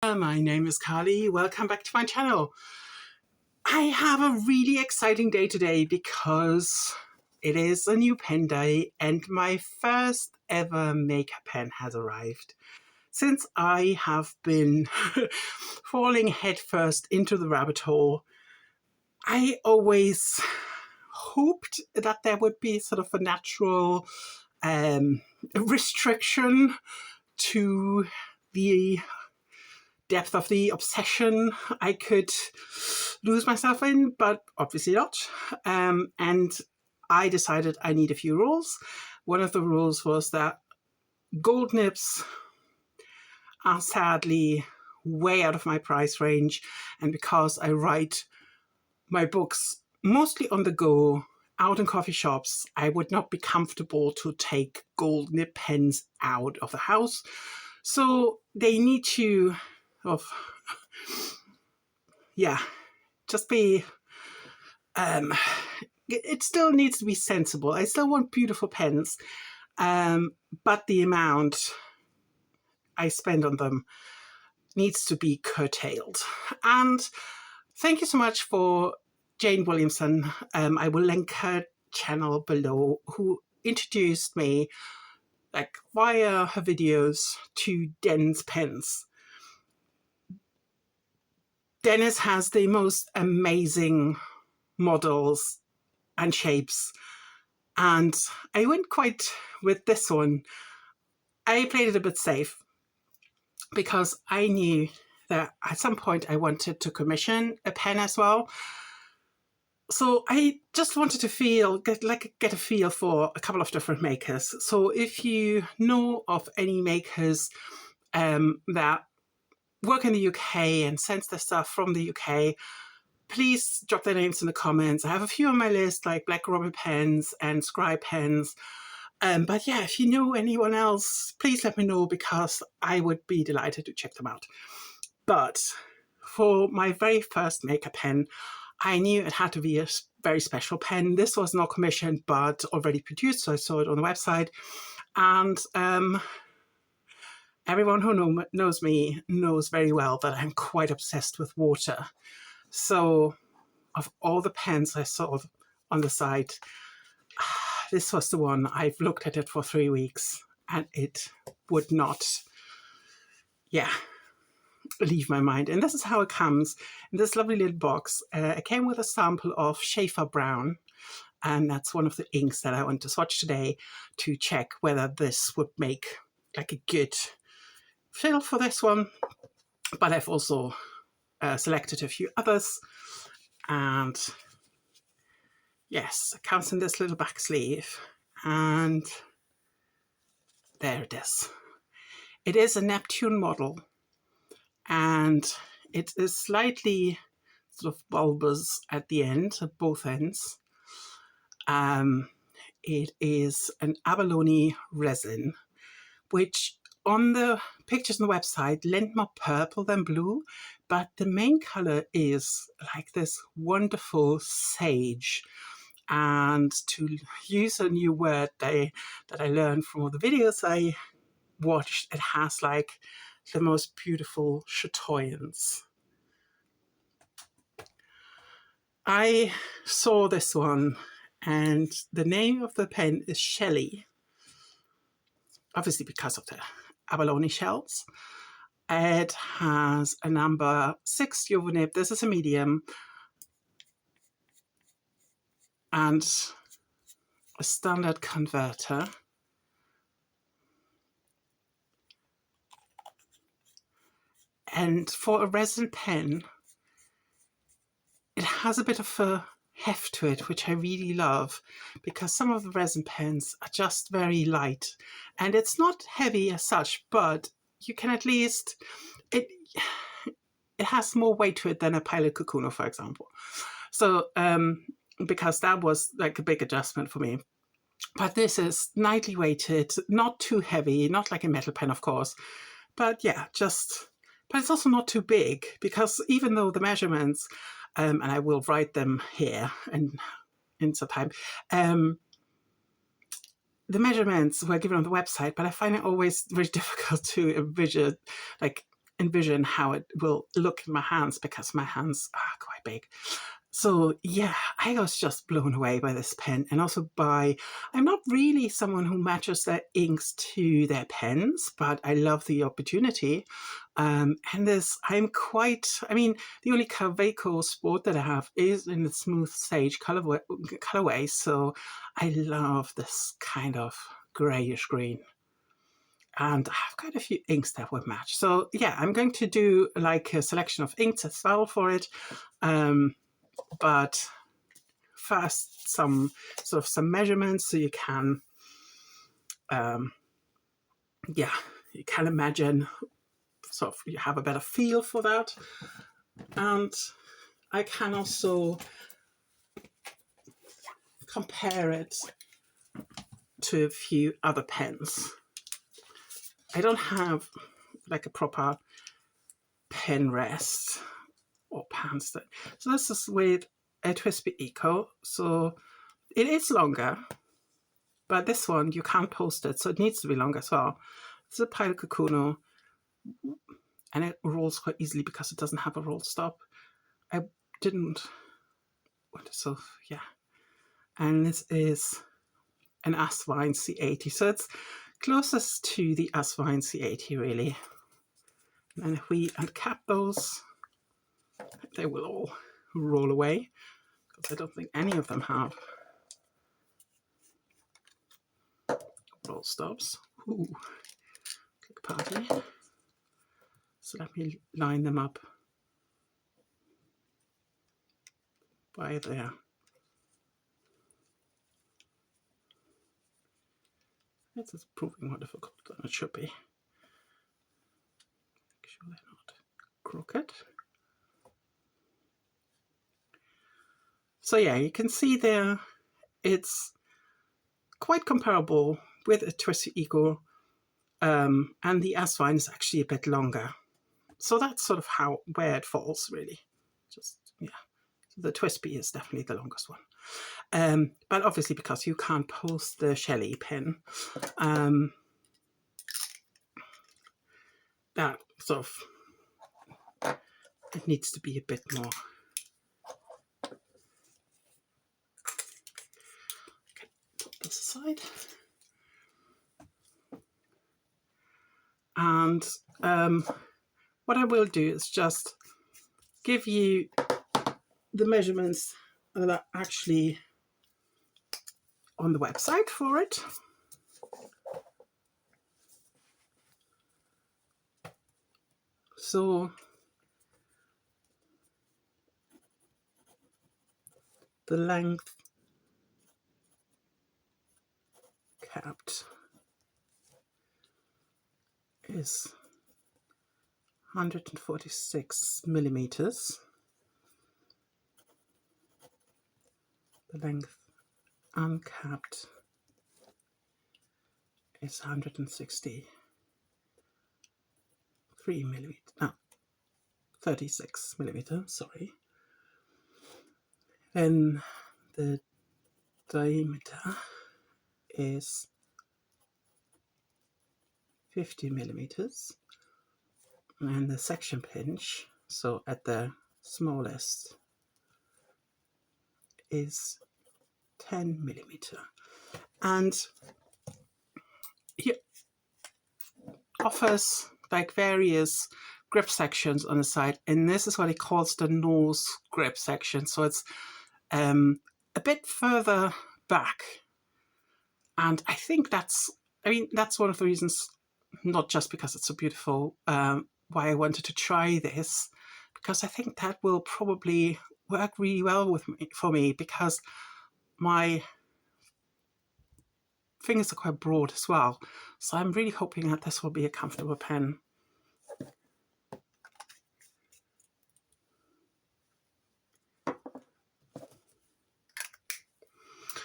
My name is Carly. Welcome back to my channel. I have a really exciting day today because it is a new pen day and my first ever makeup pen has arrived. Since I have been falling headfirst into the rabbit hole, I always hoped that there would be sort of a natural restriction to the depth of the obsession I could lose myself in, but obviously not. And I decided I need a few rules. One of the rules was that gold nibs are sadly way out of my price range, and because I write my books mostly on the go, out in coffee shops, I would not be comfortable to take gold nib pens out of the house. So they need to just be, it still needs to be sensible. I still want beautiful pens, but the amount I spend on them needs to be curtailed. And thank you so much for Jane Williamson. I will link her channel below, who introduced me via her videos to Den's pens. Dennis has the most amazing models and shapes, and I went quite with this one. I played it a bit safe because I knew that at some point I wanted to commission a pen as well. So I just wanted to get a feel for a couple of different makers. So if you know of any makers that work in the UK and sends their stuff from the UK, please drop their names in the comments. I have a few on my list, like Black Robin pens and Scribe pens. But yeah, if you know anyone else, please let me know, because I would be delighted to check them out. But for my very first makeup pen, I knew it had to be a very special pen. This was not commissioned, but already produced, so I saw it on the website. And everyone who knows me knows very well that I'm quite obsessed with water. So of all the pens I saw on the site, this was the one. I've looked at it for 3 weeks and it would not, leave my mind. And this is how it comes in this lovely little box. It came with a sample of Schaefer Brown, and that's one of the inks that I want to swatch today to check whether this would make like a good fill for this one. But I've also selected a few others, and yes, it comes in this little back sleeve, and there it is. It is a Neptune model, and it is slightly sort of bulbous at the end, at both ends. It is an abalone resin, which on the pictures on the website lent more purple than blue, but the main color is like this wonderful sage. And to use a new word that I learned from all the videos I watched, it has like the most beautiful chatoyance. I saw this one, and the name of the pen is Shelly, obviously because of the abalone shells. It has a number 6 Juvenib. This is a medium, and a standard converter. And for a resin pen, it has a bit of a heft to it, which I really love, because some of the resin pens are just very light, and it's not heavy as such, but you can at least, it has more weight to it than a Pilot Kakuno, for example. So because that was like a big adjustment for me. But this is lightly weighted, not too heavy, not like a metal pen, of course, but yeah, but it's also not too big, because even though the measurements, and I will write them here and in some time, the measurements were given on the website, but I find it always very difficult to envision, like envision how it will look in my hands because my hands are quite big. So yeah, I was just blown away by this pen, and also by, I'm not really someone who matches their inks to their pens, but I love the opportunity. And this, I mean, the only Kaweco Sport that I have is in the Smooth Sage colorway, so I love this kind of grayish green. And I've got a few inks that would match. So yeah, I'm going to do like a selection of inks as well for it. But first, some measurements so you can, yeah, you can imagine, sort of you have a better feel for that. And I can also compare it to a few other pens. I don't have like a proper pen rest or pan stand. So this is with a TWSBI Eco. So it is longer, but this one you can't post it, so it needs to be longer as well. It's a Pilot Kakuno, and it rolls quite easily because it doesn't have a roll stop. I didn't, so yeah. And this is an Asvine C80, so it's closest to the Asvine C80 really. And if we uncap those, they will all roll away, because I don't think any of them have roll stops. Ooh, click party. So let me line them up by there. This is proving more difficult than it should be. Make sure they're not crooked. So yeah, you can see there it's quite comparable with a TWSBI Eco, and the Asvine is actually a bit longer. So that's sort of where it falls really. Just yeah, the TWSBI is definitely the longest one. But obviously because you can't post the Shelly pen, that sort of, it needs to be a bit more. Okay, put this aside. And what I will do is just give you the measurements that are actually on the website for it. So the length capped is 146 millimeters. The length uncapped is 163 millimeters. No, 36 millimeters, sorry. Then the diameter is 50 millimeters, and the section pinch, so at the smallest, is 10 millimeter. And he offers like various grip sections on the side, and this is what he calls the nose grip section. So it's a bit further back, and I think that's one of the reasons, not just because it's so beautiful, why I wanted to try this, because I think that will probably work really well for me, because my fingers are quite broad as well. So I'm really hoping that this will be a comfortable pen.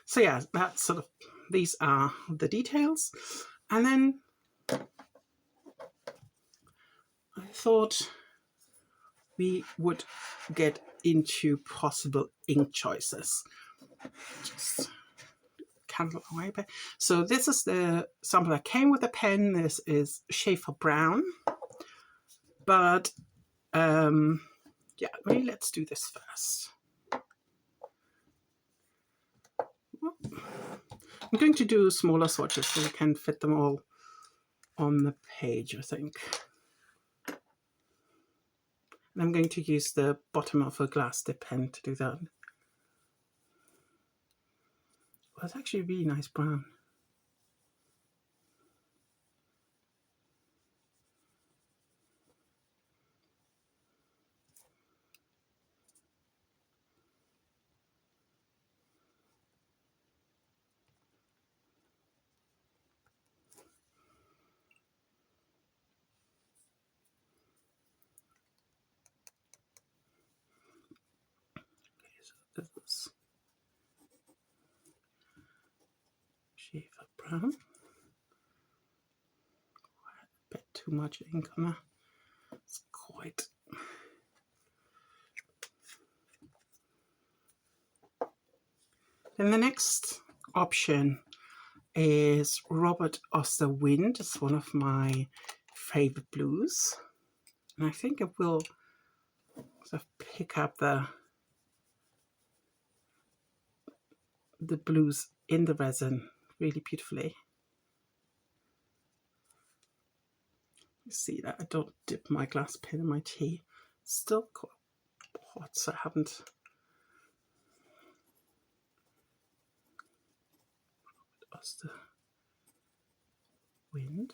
So yeah, that's sort of, these are the details. And then I thought we would get into possible ink choices. Just candle away a bit. So this is the sample that came with the pen. This is Schaefer Brown. But yeah, maybe let's do this first. I'm going to do smaller swatches so we can fit them all on the page, I think. And I'm going to use the bottom of a glass dip pen to do that. Well, it's actually a really nice brown. This is shade of brown. A bit too much ink on that. It's quite. Then the next option is Robert Oster Wind. It's one of my favorite blues. And I think it will sort of pick up the blues in the resin really beautifully. You see that I don't dip my glass pen in my tea. Still quite hot, so I haven't. Oster Wind.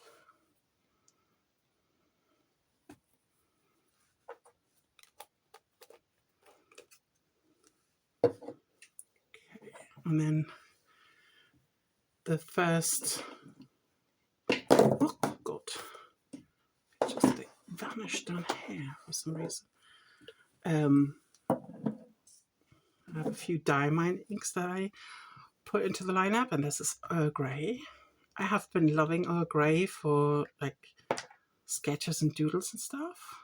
Okay, and then the first. Oh God! It just vanished down here for some reason. I have a few diamine inks that I put into the lineup, and this is Earl Grey. I have been loving Earl Grey for like sketches and doodles and stuff.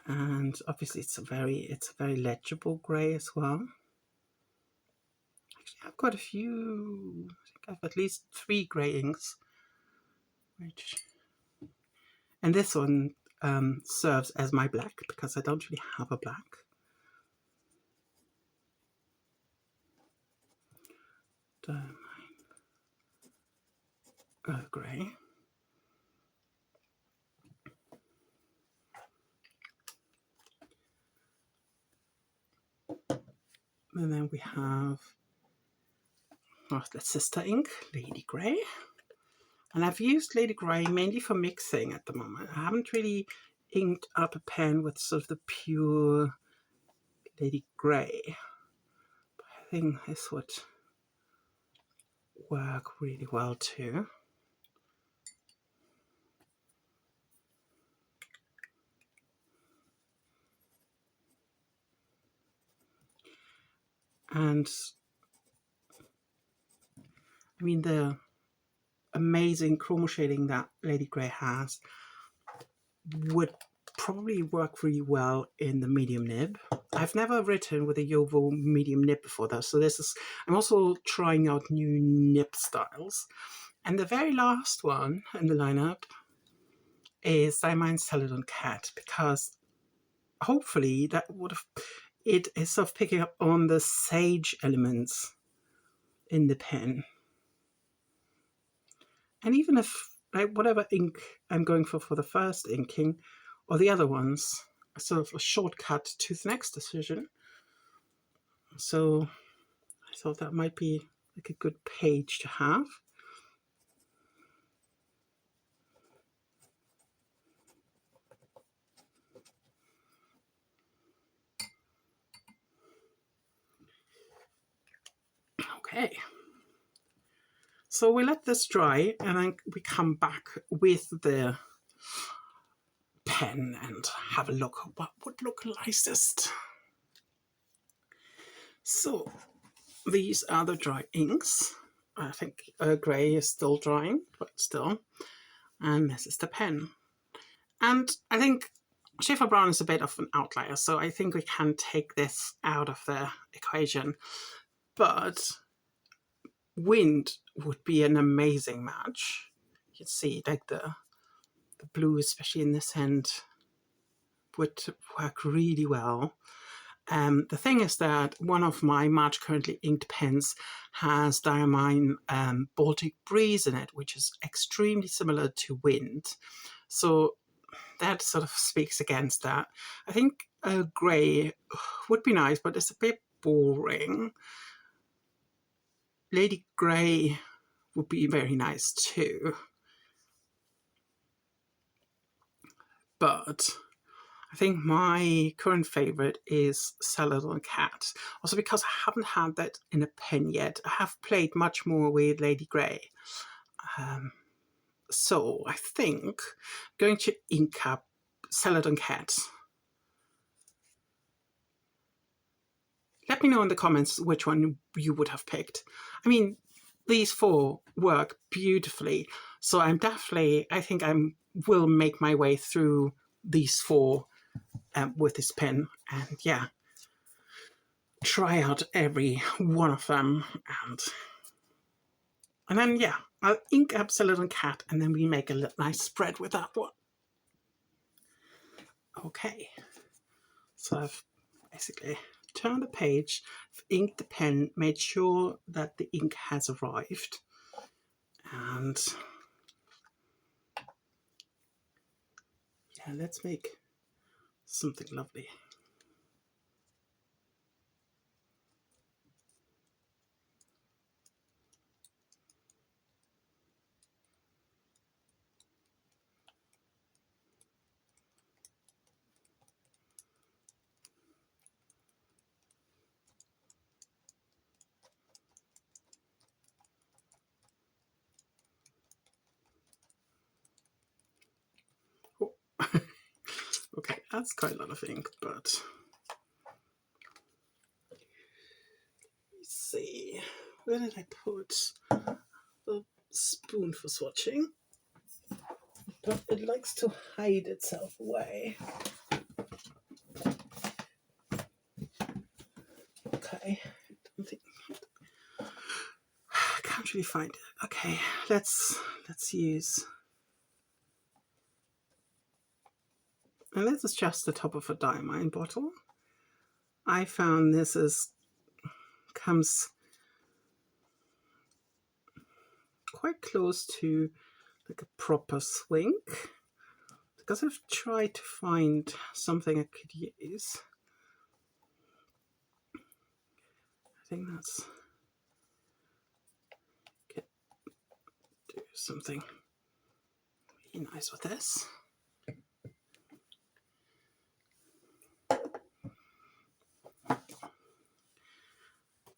And obviously it's a very legible grey as well. Actually, I've got a few. I think I have at least 3 grey inks. And this one serves as my black because I don't really have a black. Diamine Earl Grey. And then we have the sister ink, Lady Grey. And I've used Lady Grey mainly for mixing at the moment. I haven't really inked up a pen with sort of the pure Lady Grey. But I think this would work really well too. And I mean, the amazing chroma shading that Lady Grey has would probably work really well in the medium nib. I've never written with a Yovo medium nib before though, so I'm also trying out new nib styles. And the very last one in the lineup is Diamine Celadon Cat, because hopefully it is sort of picking up on the sage elements in the pen. And even if, like, whatever ink I'm going for the first inking, or the other ones, are sort of a shortcut to the next decision. So I thought that might be like a good page to have. Okay. So we let this dry and then we come back with the pen and have a look what would look nicest. So these are the dry inks. I think Grey is still drying, but still. And this is the pen. And I think Schaefer Brown is a bit of an outlier, so I think we can take this out of the equation. But Wind would be an amazing match. You can see like the the blue, especially in this end, would work really well. The thing is that one of my March Currently inked pens has Diamine Baltic Breeze in it, which is extremely similar to Wind. So that sort of speaks against that. I think grey would be nice, but it's a bit boring. Lady Grey would be very nice too. But I think my current favourite is Celadon Cat. Also because I haven't had that in a pen yet. I have played much more with Lady Grey. So I think I'm going to ink up Celadon Cat. Let me know in the comments which one you would have picked. I mean, these four work beautifully. So I think I will make my way through these four with this pen, and yeah, try out every one of them, and then yeah, I'll ink up Celadon Cat, and then we make a nice spread with that one. Okay, so I've basically turned the page, I've inked the pen, made sure that the ink has arrived, and yeah, let's make something lovely. Oh. Okay, that's quite a lot of ink, but let's see, where did I put the spoon for swatching? But it likes to hide itself away. Okay, I can't really find it. Okay, let's use, and this is just the top of a Diamine bottle. I found this comes quite close to like a proper swink, because I've tried to find something I could use. I think that's could do something really nice with this.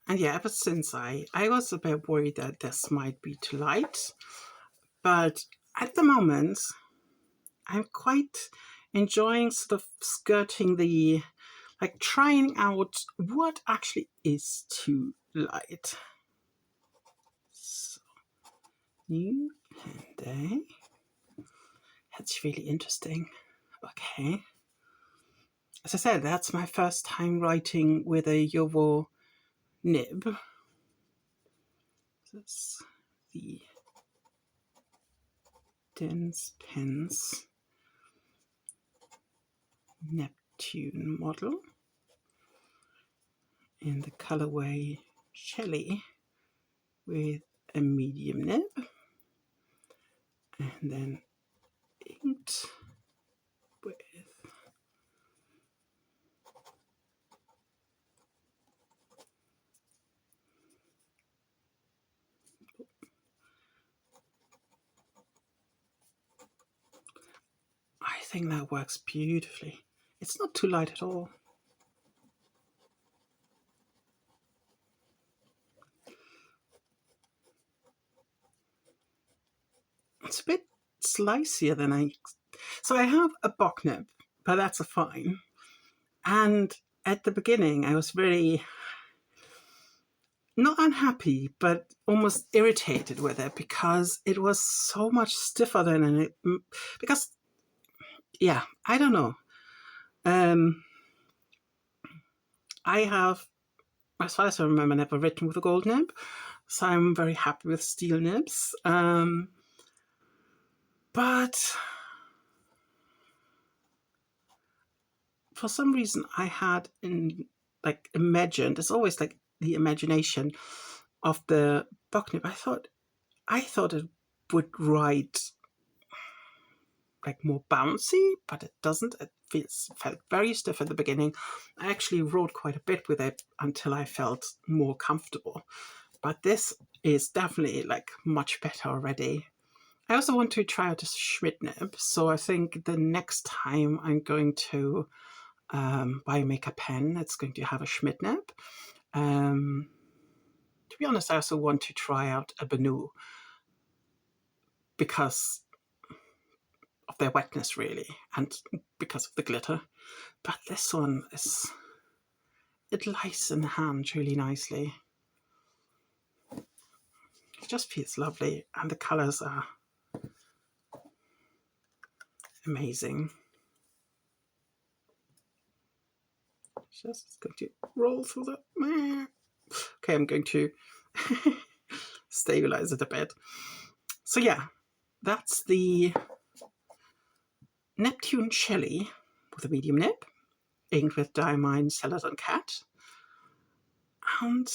And yeah, ever since I was a bit worried that this might be too light, but at the moment I'm quite enjoying sort of skirting the, like trying out what actually is too light. So, new pen day. That's really interesting. Okay. As I said, that's my first time writing with a Yovo nib. That's the Dense Pens Neptune model in the colorway Shelly with a medium nib, and then inked with I think that works beautifully. It's not too light at all. It's a bit slicier than so I have a bock nib, but that's a fine. And at the beginning, I was very, not unhappy, but almost irritated with it because it was so much stiffer than it, because, yeah, I don't know. I have, as far as I remember, never written with a gold nib, so I'm very happy with steel nibs. But for some reason I had imagined, it's always like the imagination of the book nib. I thought it would write like more bouncy, but it doesn't. It felt very stiff at the beginning. I actually wrote quite a bit with it until I felt more comfortable. But this is definitely like much better already. I also want to try out a Schmidt nib, so I think the next time I'm going to buy a makeup pen, it's going to have a Schmidt nib. To be honest, I also want to try out a Benu because of their wetness, really, and because of the glitter. But this one it lies in the hand really nicely. It just feels lovely, and the colors are amazing. Just going to roll through the... Okay, I'm going to stabilize it a bit. So yeah, that's the Neptune Shelly with a medium nib, inked with Diamine Celadon Cat. And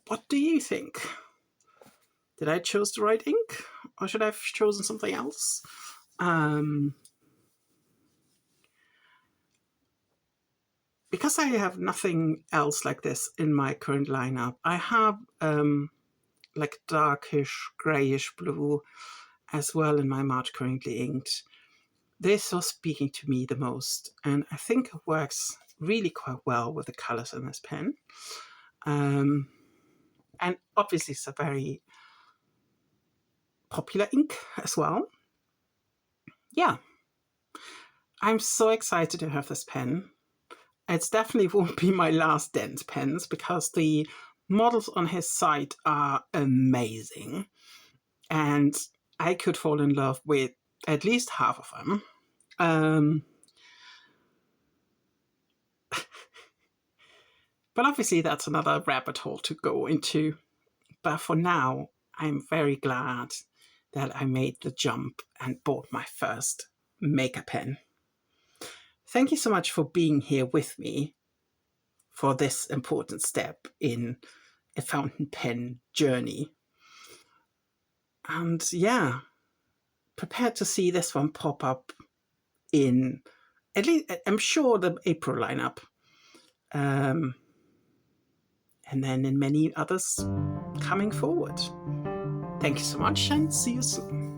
what do you think? Did I choose the right ink, or should I have chosen something else? Because I have nothing else like this in my current lineup, I have like darkish grayish blue as well in my March currently inked. This was speaking to me the most, and I think it works really quite well with the colors in this pen. And obviously it's a very popular ink as well. Yeah, I'm so excited to have this pen. It definitely won't be my last Dent pens because the models on his site are amazing, and I could fall in love with at least half of them. But obviously that's another rabbit hole to go into. But for now, I'm very glad that I made the jump and bought my first makeup pen. Thank you so much for being here with me for this important step in a fountain pen journey. And yeah, prepared to see this one pop up in, at least, I'm sure, the April lineup. And then in many others coming forward. Thank you so much, and see you soon.